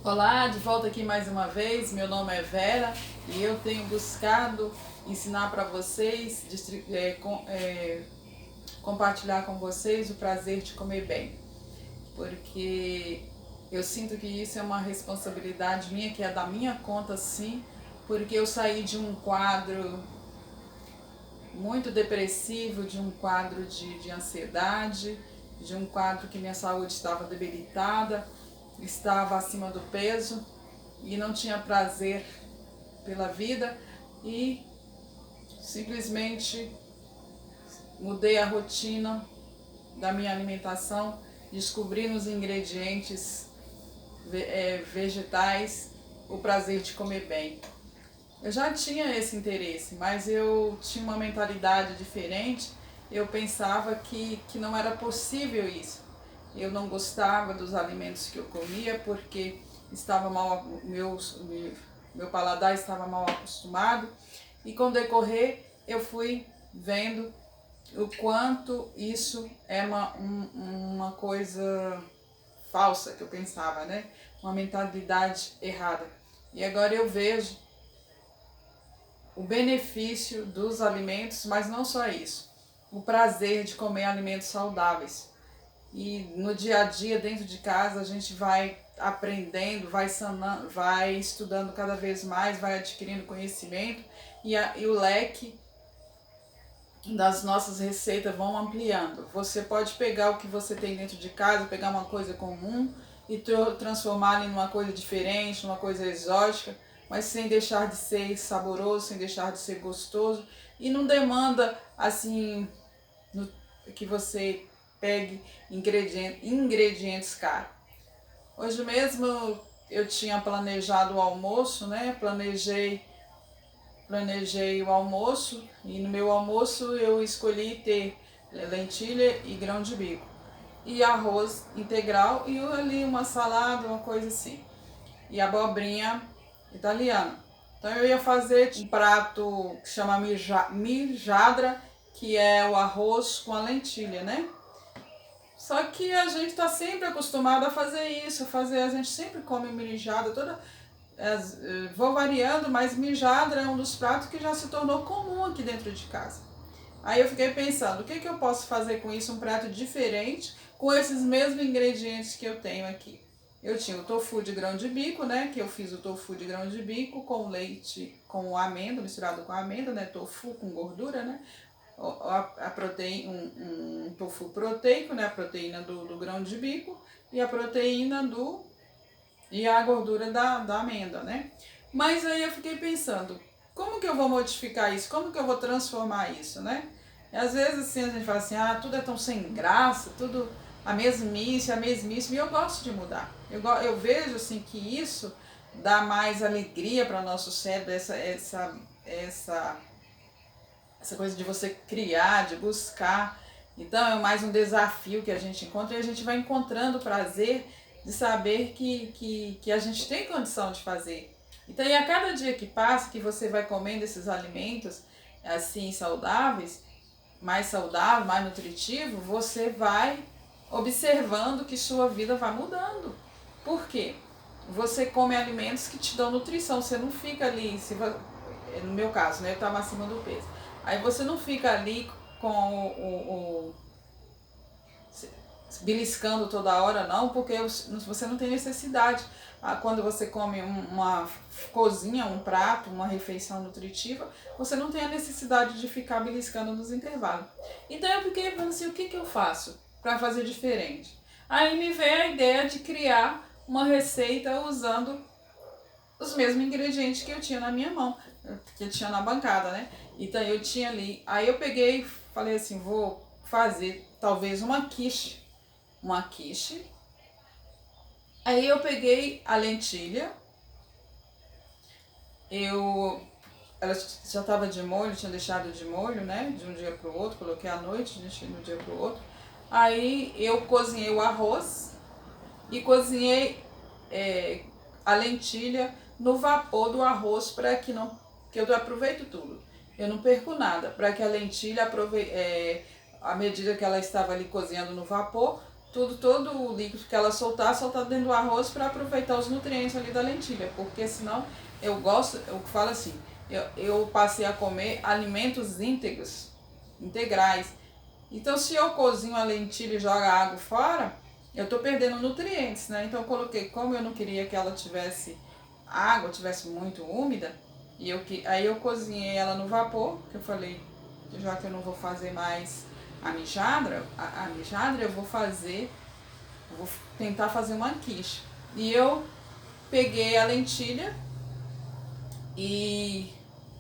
Olá, de volta aqui mais uma vez. Meu nome é Vera e eu tenho buscado ensinar para vocês, compartilhar com vocês o prazer de comer bem, porque eu sinto que isso é uma responsabilidade minha, que é da minha conta sim, porque eu saí de um quadro muito depressivo, de um quadro de ansiedade, de um quadro que minha saúde estava debilitada, estava acima do peso e não tinha prazer pela vida e simplesmente mudei a rotina da minha alimentação, descobri nos ingredientes vegetais o prazer de comer bem. Eu já tinha esse interesse, mas eu tinha uma mentalidade diferente. Eu pensava que não era possível isso. Eu não gostava dos alimentos que eu comia porque estava meu paladar estava mal acostumado. E com o decorrer eu fui vendo o quanto isso é uma coisa falsa que eu pensava, né? Uma mentalidade errada. E agora eu vejo o benefício dos alimentos, mas não só isso, o prazer de comer alimentos saudáveis. E no dia a dia, dentro de casa, a gente vai aprendendo, vai sanando, vai estudando cada vez mais, vai adquirindo conhecimento e o leque das nossas receitas vão ampliando. Você pode pegar o que você tem dentro de casa, pegar uma coisa comum e transformar em uma coisa diferente, uma coisa exótica, mas sem deixar de ser saboroso, sem deixar de ser gostoso, e não demanda assim que você pegue ingredientes caros. Hoje mesmo eu tinha planejado o almoço, né? Planejei o almoço e no meu almoço eu escolhi ter lentilha e grão de bico e arroz integral e ali uma salada, uma coisa assim, e abobrinha italiana. Então eu ia fazer um prato que chama mijadra, que é o arroz com a lentilha, né? Só que a gente está sempre acostumado a fazer isso, a gente sempre come mijada, vou variando, mas mijadra é um dos pratos que já se tornou comum aqui dentro de casa. Aí eu fiquei pensando, o que eu posso fazer com isso, um prato diferente, com esses mesmos ingredientes que eu tenho aqui. Eu tinha o tofu de grão de bico, né? Que eu fiz o tofu de grão de bico com leite, com amêndoa, misturado com amêndoa, né? Tofu com gordura, né? A proteína, um tofu proteico, né? A proteína do grão de bico e a proteína e a gordura da amêndoa, né? Mas aí eu fiquei pensando, como que eu vou modificar isso? Como que eu vou transformar isso, né? E às vezes assim a gente fala assim, tudo é tão sem graça, tudo a mesmice, e eu gosto de mudar. Eu vejo assim que isso dá mais alegria para o nosso cérebro, essa coisa de você criar, de buscar. Então é mais um desafio que a gente encontra e a gente vai encontrando prazer de saber que a gente tem condição de fazer. Então, e a cada dia que passa, que você vai comendo esses alimentos assim saudável, mais nutritivo, você vai observando que sua vida vai mudando. Por quê? Você come alimentos que te dão nutrição, você não fica ali, no meu caso, né, eu estava acima do peso. Aí você não fica ali com beliscando toda hora, não, porque você não tem necessidade. Quando você come uma cozinha, um prato, uma refeição nutritiva, você não tem a necessidade de ficar beliscando nos intervalos. Então eu fiquei pensando assim, o que eu faço para fazer diferente? Aí me veio a ideia de criar uma receita usando os mesmos ingredientes que eu tinha na minha mão, que eu tinha na bancada, né? Então eu tinha ali, aí eu peguei, falei assim, vou fazer talvez uma quiche. Aí eu peguei a lentilha, ela já estava de molho, tinha deixado de molho, né? De um dia para o outro, coloquei à noite, deixei de um dia para o outro. Aí eu cozinhei o arroz e cozinhei a lentilha no vapor do arroz para que eu aproveito tudo. Eu não perco nada, para que a lentilha à medida que ela estava ali cozinhando no vapor, todo o líquido que ela soltar dentro do arroz para aproveitar os nutrientes ali da lentilha, porque senão eu falo assim, eu passei a comer alimentos íntegros, integrais. Então se eu cozinho a lentilha e jogo a água fora, eu tô perdendo nutrientes, né? Então eu coloquei, como eu não queria que ela tivesse água, tivesse muito úmida, aí eu cozinhei ela no vapor, que eu falei, já que eu não vou fazer mais a mijadra, eu vou tentar fazer uma quiche. E eu peguei a lentilha e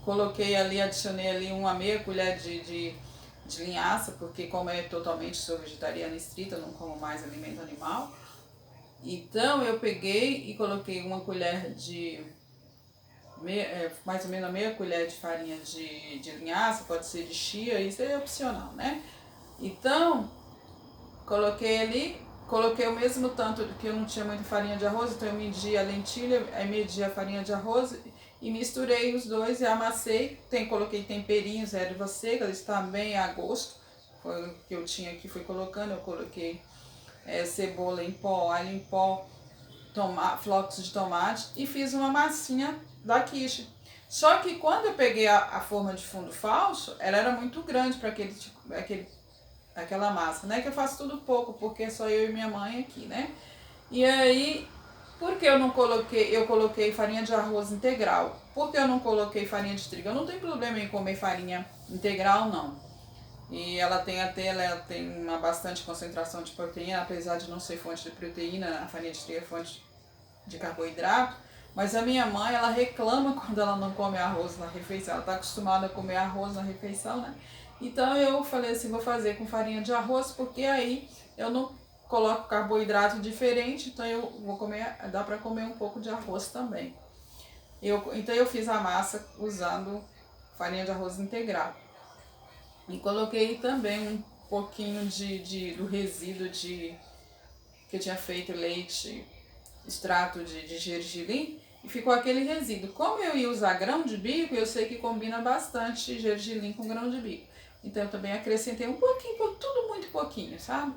coloquei ali, adicionei ali uma meia colher de linhaça, porque como sou vegetariana estrita, eu não como mais alimento animal. Então eu peguei e coloquei uma colher mais ou menos meia colher de farinha de linhaça, pode ser de chia, isso é opcional, né? Então, coloquei o mesmo tanto que eu não tinha muita farinha de arroz, então eu medi a lentilha, aí medi a farinha de arroz e misturei os dois e amassei. Coloquei temperinhos, erva seca, eles também a gosto. Foi o que eu tinha aqui, fui colocando, eu coloquei cebola em pó, alho em pó, flocos de tomate e fiz uma massinha da quiche. Só que quando eu peguei a forma de fundo falso, ela era muito grande para aquela massa, né? Que eu faço tudo pouco, porque é só eu e minha mãe aqui, né? E aí, por que eu coloquei farinha de arroz integral? Por que eu não coloquei farinha de trigo? Eu não tenho problema em comer farinha integral, não. E ela tem uma bastante concentração de proteína, apesar de não ser fonte de proteína, a farinha de trigo é fonte de carboidrato. Mas a minha mãe, ela reclama quando ela não come arroz na refeição. Ela está acostumada a comer arroz na refeição, né? Então eu falei assim, vou fazer com farinha de arroz, porque aí eu não coloco carboidrato diferente, então eu vou comer, dá para comer um pouco de arroz também. Então eu fiz a massa usando farinha de arroz integral. E coloquei também um pouquinho do resíduo que eu tinha feito leite, extrato de gergelim, e ficou aquele resíduo. Como eu ia usar grão de bico, eu sei que combina bastante gergelim com grão de bico. Então eu também acrescentei um pouquinho, tudo muito pouquinho, sabe?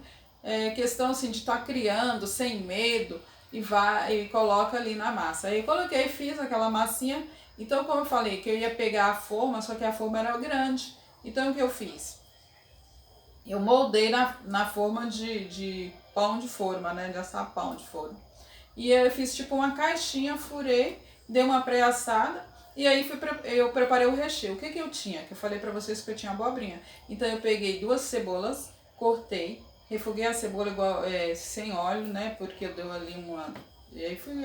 Questão assim de estar criando sem medo e coloca ali na massa. Aí eu coloquei, fiz aquela massinha. Então, como eu falei, que eu ia pegar a forma, só que a forma era grande. Então o que eu fiz? Eu moldei na forma de pão de forma, né? De assar pão de forma. E eu fiz tipo uma caixinha, furei, dei uma pré-assada e aí eu preparei o recheio. O que eu tinha? Que eu falei pra vocês que eu tinha abobrinha. Então eu peguei 2 cebolas, cortei, refoguei a cebola sem óleo, né? Porque eu dei ali uma... E aí fui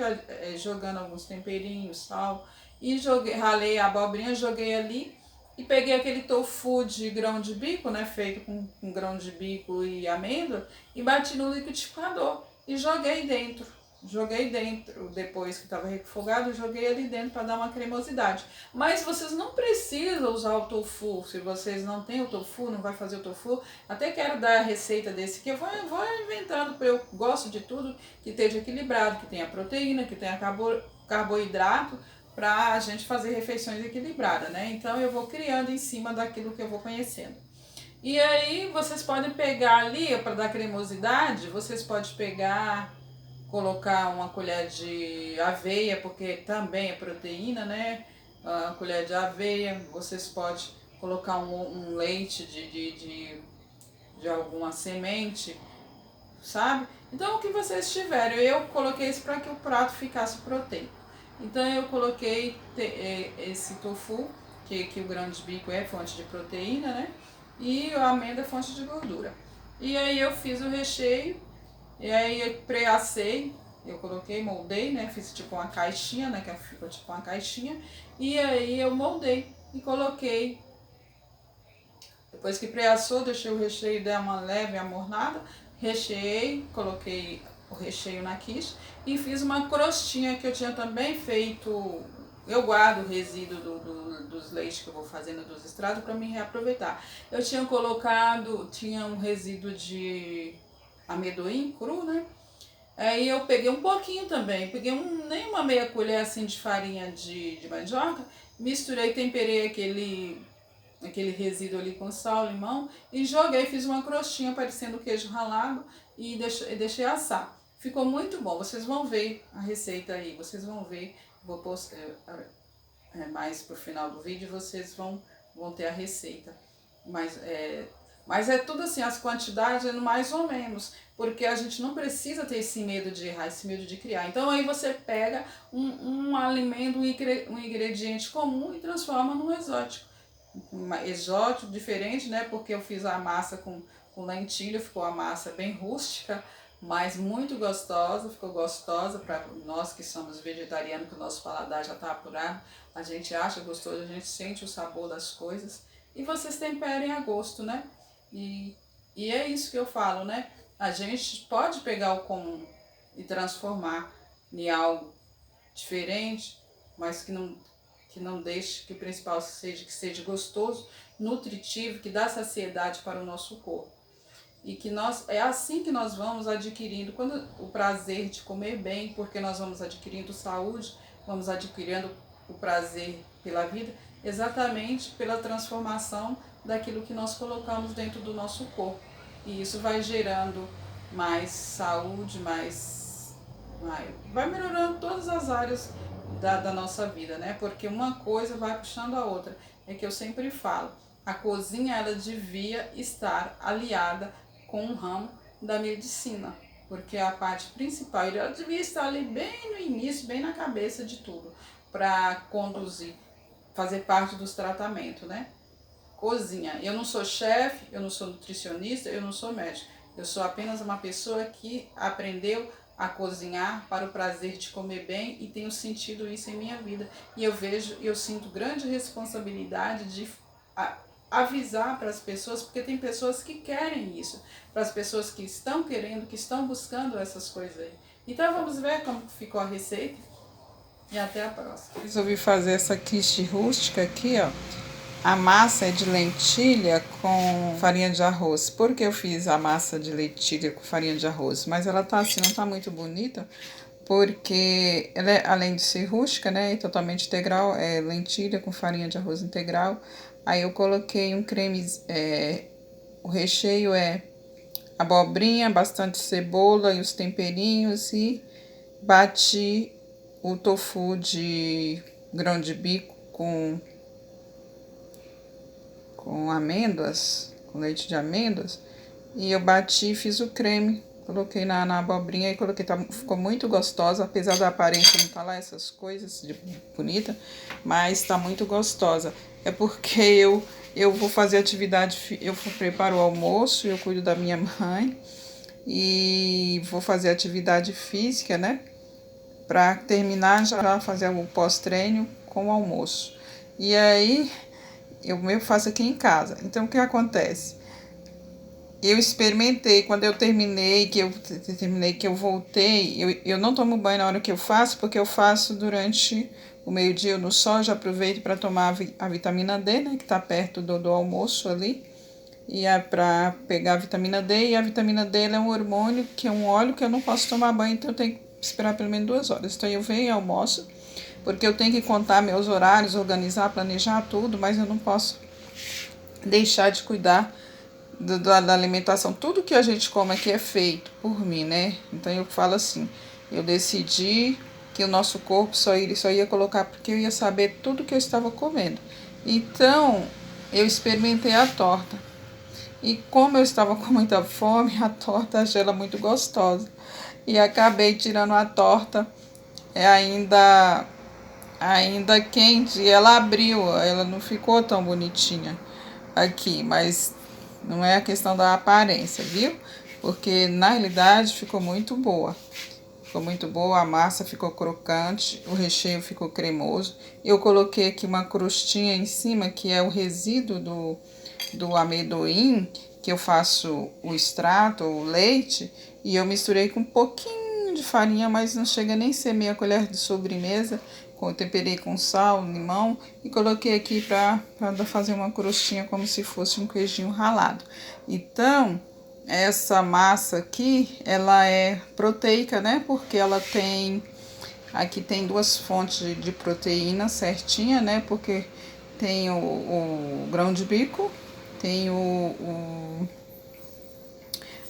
jogando alguns temperinhos, sal, e ralei a abobrinha, joguei ali e peguei aquele tofu de grão de bico, né? Feito com grão de bico e amêndoa, e bati no liquidificador e joguei dentro. Depois que estava refogado, joguei ali dentro para dar uma cremosidade. Mas vocês não precisam usar o tofu. Se vocês não têm o tofu, não vai fazer o tofu. Até quero dar a receita desse que eu vou inventando, porque eu gosto de tudo que esteja equilibrado, que tenha proteína, que tenha carboidrato, para a gente fazer refeições equilibradas, né? Então eu vou criando em cima daquilo que eu vou conhecendo. E aí vocês podem pegar ali, para dar cremosidade, vocês podem colocar uma colher de aveia, porque também é proteína, né? Uma colher de aveia, vocês podem colocar um leite de alguma semente, sabe? Então o que vocês tiverem, eu coloquei isso para que o prato ficasse proteico. Então eu coloquei esse tofu, que o grão de bico é fonte de proteína, né? E a amêndoa é fonte de gordura. E aí eu fiz o recheio. E aí eu pré-assei, eu coloquei, moldei, né? Fiz tipo uma caixinha, né? Que ficou tipo uma caixinha. E aí eu moldei e coloquei. Depois que pré-assou, deixei o recheio dar uma leve amornada. Recheei, coloquei o recheio na quiche e fiz uma crostinha que eu tinha também feito. Eu guardo o resíduo dos leites que eu vou fazendo dos extratos para me reaproveitar. Eu tinha um resíduo de amendoim cru, né? Aí eu peguei um pouquinho também, peguei nem uma meia colher assim de farinha de mandioca, misturei, temperei aquele aquele resíduo ali com sal, limão, e joguei, fiz uma crostinha parecendo queijo ralado e deixei assar. Ficou muito bom, vocês vão ver a receita aí, vocês vão ver, vou postar mais pro final do vídeo, vocês vão ter a receita. Mas é tudo assim, as quantidades é no mais ou menos, porque a gente não precisa ter esse medo de errar, esse medo de criar. Então aí você pega um alimento, um ingrediente comum e transforma num exótico. Exótico, diferente, né? Porque eu fiz a massa com lentilha, ficou a massa bem rústica, mas muito gostosa, ficou gostosa para nós que somos vegetarianos, que o nosso paladar já está apurado, a gente acha gostoso, a gente sente o sabor das coisas e vocês temperem a gosto, né? E é isso que eu falo, né? A gente pode pegar o comum e transformar em algo diferente, mas que não deixe, que o principal seja que seja gostoso, nutritivo, que dá saciedade para o nosso corpo. E que é assim que nós vamos adquirindo o prazer de comer bem, porque nós vamos adquirindo saúde, vamos adquirindo o prazer pela vida, exatamente pela transformação daquilo que nós colocamos dentro do nosso corpo. E isso vai gerando mais saúde, vai melhorando todas as áreas da nossa vida, né? Porque uma coisa vai puxando a outra. É que eu sempre falo, a cozinha ela devia estar aliada com o ramo da medicina, porque a parte principal, ela devia estar ali bem no início, bem na cabeça de tudo, para conduzir, fazer parte dos tratamentos, né? Cozinha. Eu não sou chefe, eu não sou nutricionista, eu não sou médico. Eu sou apenas uma pessoa que aprendeu a cozinhar para o prazer de comer bem e tenho sentido isso em minha vida. E eu sinto grande responsabilidade de avisar para as pessoas, porque tem pessoas que querem isso, para as pessoas que estão querendo, que estão buscando essas coisas aí. Então vamos ver como ficou a receita e até a próxima. Resolvi fazer essa quiche rústica aqui, ó. A massa é de lentilha com farinha de arroz. Por que eu fiz a massa de lentilha com farinha de arroz? Mas ela tá assim, não tá muito bonita, porque ela é, além de ser rústica, né, e totalmente integral, é lentilha com farinha de arroz integral. Aí eu coloquei um creme, o recheio é abobrinha, bastante cebola e os temperinhos, e bati o tofu de grão de bico com amêndoas, com leite de amêndoas, e eu bati e fiz o creme, coloquei na abobrinha e coloquei, ficou muito gostosa, apesar da aparência não tá lá essas coisas de bonita, mas tá muito gostosa. É porque eu vou fazer atividade, eu preparo o almoço, eu cuido da minha mãe e vou fazer atividade física, né? Para terminar já fazer o pós-treino com o almoço. E aí eu mesmo faço aqui em casa. Então o que acontece? Eu experimentei, quando eu terminei, que eu voltei, eu não tomo banho na hora que eu faço, porque eu faço durante o meio-dia no sol, já aproveito para tomar a vitamina D, né, que tá perto do almoço ali, e é para pegar a vitamina D, e a vitamina D é um hormônio, que é um óleo que eu não posso tomar banho, então eu tenho que esperar pelo menos 2 horas. Então eu venho e almoço, porque eu tenho que contar meus horários, organizar, planejar tudo, mas eu não posso deixar de cuidar da alimentação. Tudo que a gente come aqui é feito por mim, né? Então eu falo assim, eu decidi que o nosso corpo só ia colocar porque eu ia saber tudo que eu estava comendo. Então eu experimentei a torta. E como eu estava com muita fome, a torta achei ela muito gostosa. E acabei tirando a torta ainda quente, e ela abriu, ela não ficou tão bonitinha aqui, mas não é a questão da aparência, viu? Porque na realidade ficou muito boa. Ficou muito boa, a massa ficou crocante, o recheio ficou cremoso. Eu coloquei aqui uma crostinha em cima, que é o resíduo do amendoim, que eu faço o extrato, o leite, e eu misturei com um pouquinho de farinha, mas não chega nem a ser meia colher de sobremesa. Eu temperei com sal, limão e coloquei aqui para fazer uma crostinha como se fosse um queijinho ralado. Então, essa massa aqui, ela é proteica, né? Porque ela tem, aqui tem 2 fontes de proteína certinha, né? Porque tem o grão de bico, tem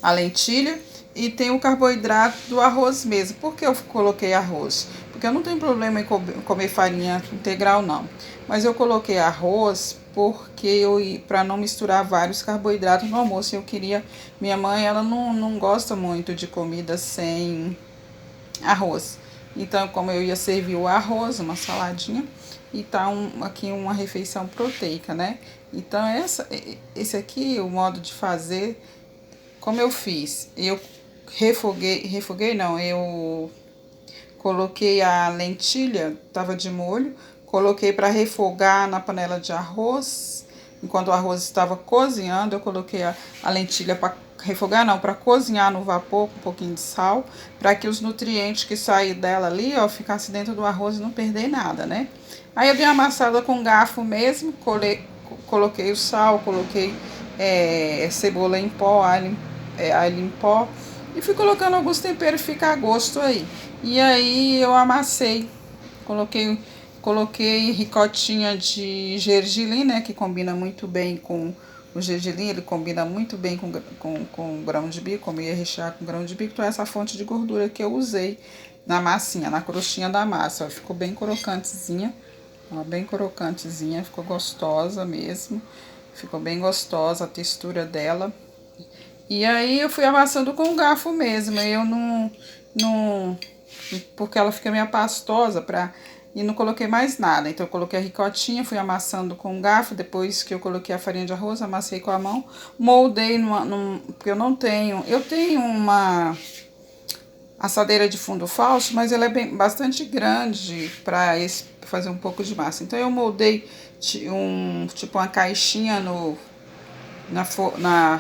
a lentilha e tem o carboidrato do arroz mesmo. Por que eu coloquei arroz? Porque eu não tenho problema em comer farinha integral, não. Mas eu coloquei arroz porque para não misturar vários carboidratos no almoço. Eu queria... Minha mãe, ela não gosta muito de comida sem arroz. Então, como eu ia servir o arroz, uma saladinha, e tá aqui uma refeição proteica, né? Então, esse aqui, o modo de fazer, como eu fiz, eu refoguei não, eu coloquei a lentilha, tava de molho, coloquei para refogar na panela de arroz. Enquanto o arroz estava cozinhando, eu coloquei a lentilha para refogar, não, para cozinhar no vapor com um pouquinho de sal, para que os nutrientes que saem dela ali, ó, ficasse dentro do arroz e não perder nada, né? Aí eu dei uma amassada com garfo mesmo, coloquei o sal, coloquei cebola em pó, alho em pó, e fui colocando alguns temperos, fica a gosto aí. E aí eu amassei, coloquei ricotinha de gergelim, né, que combina muito bem com o gergelim, ele combina muito bem com grão de bico, como ia rechear com grão de bico, então essa fonte de gordura que eu usei na massinha, na crostinha da massa, ó, ficou bem crocantezinha, ó, bem crocantezinha, ficou gostosa mesmo, ficou bem gostosa a textura dela. E aí eu fui amassando com o garfo mesmo, eu não porque ela fica meio pastosa e não coloquei mais nada. Então eu coloquei a ricotinha, fui amassando com o garfo, depois que eu coloquei a farinha de arroz, amassei com a mão, moldei porque eu tenho uma assadeira de fundo falso, mas ela é bastante grande para fazer um pouco de massa. Então eu moldei tipo uma caixinha na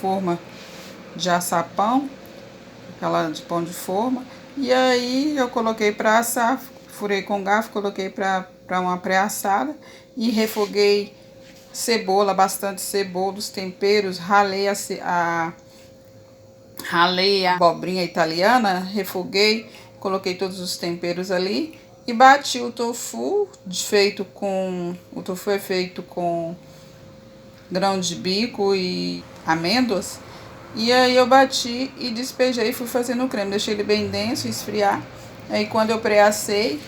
forma de assar pão, aquela de pão de forma, e aí eu coloquei para assar, furei com garfo, coloquei para uma pré-assada e refoguei cebola, bastante cebola, os temperos, ralei a abobrinha italiana, refoguei, coloquei todos os temperos ali e bati o tofu, o tofu é feito com grão de bico e amêndoas. E aí eu bati e despejei e fui fazendo o creme. Deixei ele bem denso, esfriar. Aí quando eu pré-assei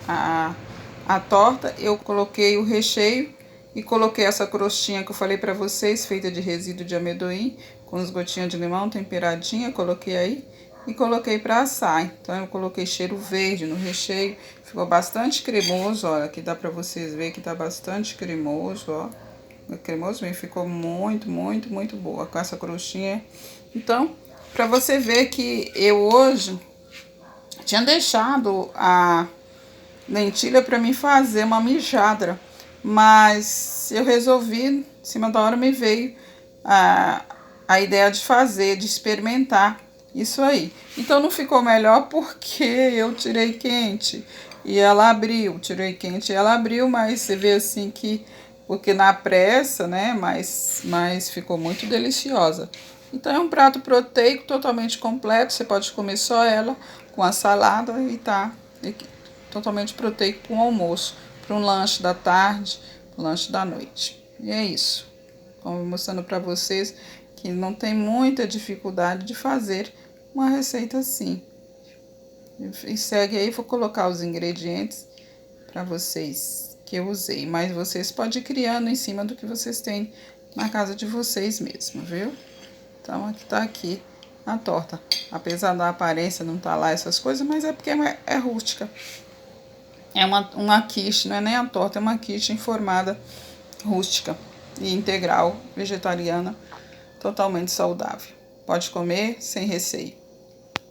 a torta, eu coloquei o recheio e coloquei essa crostinha que eu falei pra vocês, feita de resíduo de amendoim, com as gotinhas de limão temperadinha, coloquei aí e coloquei pra assar. Então eu coloquei cheiro verde no recheio, ficou bastante cremoso, olha, aqui dá pra vocês verem que tá bastante cremoso, ó. Cremoso mesmo, ficou muito, muito, muito boa com essa crostinha. Então, pra você ver que eu hoje tinha deixado a lentilha pra mim fazer uma mijadra, mas eu resolvi, em cima da hora me veio a ideia de fazer, de experimentar isso aí. Então não ficou melhor porque eu tirei quente e ela abriu, tirei quente e ela abriu, mas você vê assim que porque na pressa, né, mas ficou muito deliciosa. Então é um prato proteico totalmente completo, você pode comer só ela com a salada e tá totalmente proteico para um almoço, para um lanche da tarde, um lanche da noite. E é isso. Estou mostrando para vocês que não tem muita dificuldade de fazer uma receita assim. E segue aí, vou colocar os ingredientes para vocês que eu usei, mas vocês podem ir criando em cima do que vocês têm na casa de vocês mesmo, viu? Então aqui tá aqui a torta, apesar da aparência não tá lá essas coisas, mas é porque é rústica. É uma quiche, não é nem a torta, é uma quiche informada rústica e integral, vegetariana, totalmente saudável. Pode comer sem receio.